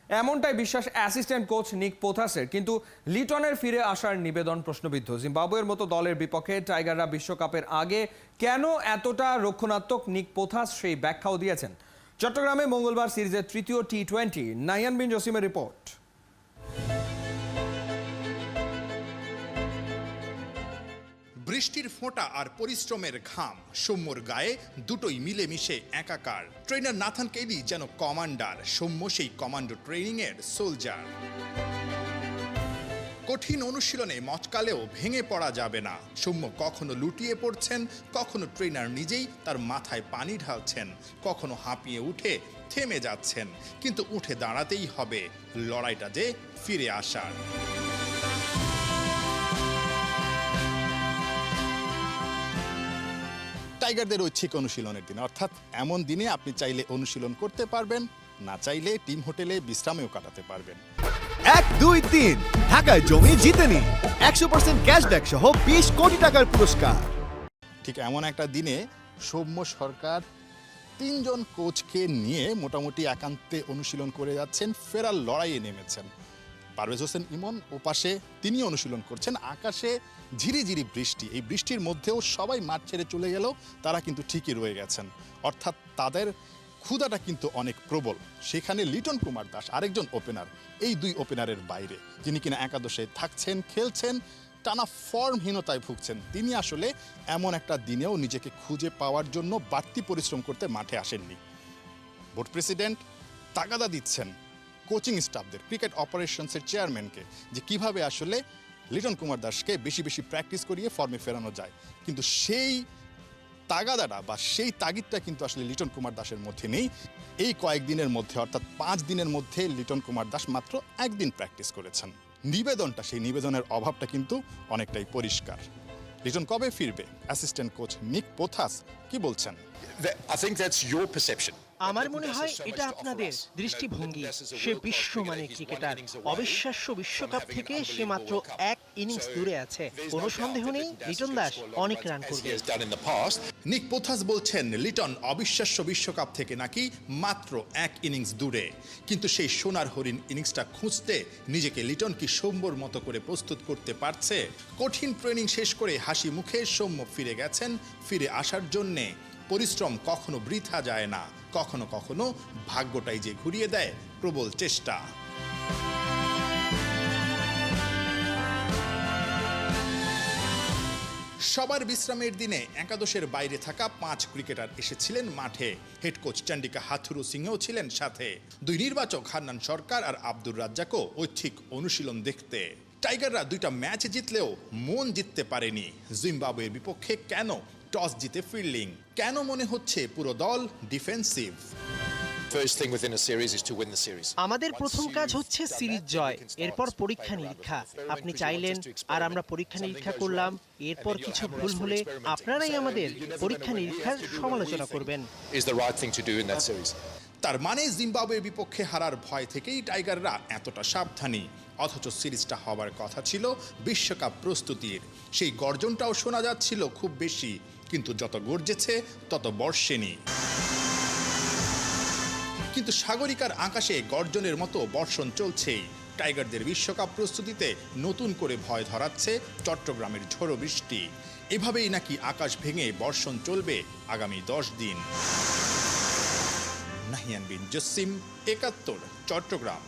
এমনটাই বিশ্বাস assistant coach নিক পোথাসের। কিন্তু লিটনের ফিরে আসার নিবেদন প্রশ্নবিদ্ধ। জিম্বাবুয়ের মতো দলের বিপক্ষে টাইগাররা বিশ্বকাপের আগে কেন এতটা রক্ষণাত্মক, নিক পোথাস সেই ব্যাখ্যাও দিয়েছেন। চট্টগ্রামে মঙ্গলবার সিরিজের তৃতীয় টি-20। নাইয়ান বিন জসিমের রিপোর্ট। বৃষ্টির ফোঁটা আর পরিশ্রমের ঘাম, সৌম্যর গায়ে দুটোই মিলেমিশে একাকার। ট্রেনার নাথান কেলি যেন কমান্ডার, সৌম্য সেই কমান্ডো ট্রেনিং এর সোলজার। কঠিন অনুশীলনে মচকালেও ভেঙে পড়া যাবে না। সৌম্য কখনো লুটিয়ে পড়ছেন, কখনো ট্রেনার নিজেই তার মাথায় পানি ঢালছেন, কখনো হাঁপিয়ে উঠে থেমে যাচ্ছেন। কিন্তু উঠে দাঁড়াতেই হবে, লড়াইটা যে ফিরে আসার। টাইগারদের ঐচ্ছিক অনুশীলনের দিন, অর্থাৎ এমন দিনে আপনি চাইলে অনুশীলন করতে পারবেন, না চাইলে টিম হোটেলে বিশ্রামেও কাটাতে পারবেন। 1, 2, 3 ঢাকায় জমি জিতে নিন 100% ক্যাশব্যাক সহ 20 কোটি টাকার পুরস্কার। ঠিক এমন একটা দিনে সৌম্য সরকার 3 জন কোচকে নিয়ে মোটামুটি একান্তে অনুশীলন করে যাচ্ছেন, ফেরার লড়াইয়ে নেমেছেন। পারভেজ হোসেন ইমন ওপাশে তিনি অনুশীলন করছেন। আকাশে ঝিরিঝিরি বৃষ্টি, এই বৃষ্টির মধ্যেও সবাই মাঠ ছেড়ে চলে গেল, তারা কিন্তু ঠিকই রয়ে গেছেন। অর্থাৎ তাদের ক্ষুধাটা কিন্তু অনেক প্রবল। সেখানে লিটন কুমার দাস আরেকজন ওপেনার, এই দুই ওপেনারের বাইরে, যিনি কিনা একাদশে থাকছেন, খেলছেন, টানা ফর্মহীনতায় ভুগছেন, তিনি আসলে এমন একটা দিনেও নিজেকে খুঁজে পাওয়ার জন্য বাড়তি পরিশ্রম করতে মাঠে আসেননি। বোর্ড প্রেসিডেন্ট তাগাদা দিচ্ছেন কোচিং স্টাফদের, ক্রিকেট অপারেশনসের চেয়ারম্যানকে, যে কিভাবে আসলে লিটন কুমার দাসকে বেশি বেশি প্র্যাকটিস করিয়ে ফর্মে ফেরানো যায়। কিন্তু সেই তাগাদাটা বা সেই তাগিদটা কিন্তু আসলে লিটন কুমার দাসের মধ্যে নেই। এই কয়েকদিনের মধ্যে, অর্থাৎ 5 দিনের মধ্যে লিটন কুমার দাস মাত্র 1 দিন প্র্যাকটিস করেছেন। নিবেদনটা, সেই নিবেদনের অভাবটা কিন্তু অনেকটাই পরিষ্কার। লিটন কবে ফিরবে? অ্যাসিস্ট্যান্ট কোচ নিক পোথাস কি বলছেন? I think that's your perception. আমার মনে হয় এটা আপনাদের দৃষ্টিভঙ্গি। সে বিশ্বমানের ক্রিকেটার, অবিশ্বাস্য বিশ্বকাপ থেকে সে মাত্র 1 ইনিংস দূরে আছে। কোনো সন্দেহ নেই লিটন দাস অনেক রান করবে। নিক পোথাস বলছেন লিটন অবিশ্বাস্য বিশ্বকাপ থেকে নাকি মাত্র 1 ইনিংস দূরে। কিন্তু সেই সোনার হরিণ ইনিংসটা খুঁজতে নিজেকে লিটন কি সৌম্যর মতো করে প্রস্তুত করতে পারছে? কঠিন ট্রেনিং শেষ করে হাসি মুখে সৌম্য ফিরে গেছেন। ফিরে আসার জন্যে পরিশ্রম কখনো বৃথা যায় না, কখনো কখনো ভাগ্যটাই যে ঘুরিয়ে দেয় প্রবল চেষ্টা। সবার বিশ্রামের দিনে একাদশের বাইরে থাকা 5 ক্রিকেটার এসেছিলেন মাঠে। হেড কোচ চন্ডিকা হাথুরু সিংও ছিলেন সাথে। 2 নির্বাচক হান্নান সরকার আর আব্দুর রাজ্জাকও ঐচ্ছিক অনুশীলন দেখতে। টাইগাররা 2টা ম্যাচ জিতলেও মন জিততে পারেনি। জিম্বাবুয়ের বিপক্ষে কেন টস জিতে ফিল্ডিং? কেন মনে হচ্ছে পুরো দল ডিফেন্সিভ? আমাদের প্রথম কাজ হচ্ছে সিরিজ জয়, এরপর পরীক্ষা নিরীক্ষা। আপনি চাইলেন আর আমরা পরীক্ষা নিরীক্ষা করলাম, এরপর কিছু ভুল হলে আপনারাই আমাদের পরীক্ষা নিরীক্ষার সমালোচনা করবেন। তার মানে জিম্বাবুয়ের বিপক্ষে হারার ভয় থেকেই টাইগাররা এতটা সাবধানী। অথচ সিরিজটা হওয়ার কথা ছিল বিশ্বকাপ প্রস্তুতির। সেই গর্জনটাও শোনা যাচ্ছিল খুব বেশি, কিন্তু যত গর্জেছে তত বর্ষেনি। কিন্তু সাগরিকার আকাশে গর্জনের মতো বর্ষণ চলছেই। টাইগারদের বিশ্বকাপ প্রস্তুতিতে নতুন করে ভয় ধরাচ্ছে চট্টগ্রামের ঝড়ো বৃষ্টি। এভাবেই নাকি আকাশ ভেঙে বর্ষণ চলবে আগামী 10 দিন। নাহিয়ান বিন জসিম, 71, চট্টগ্রাম।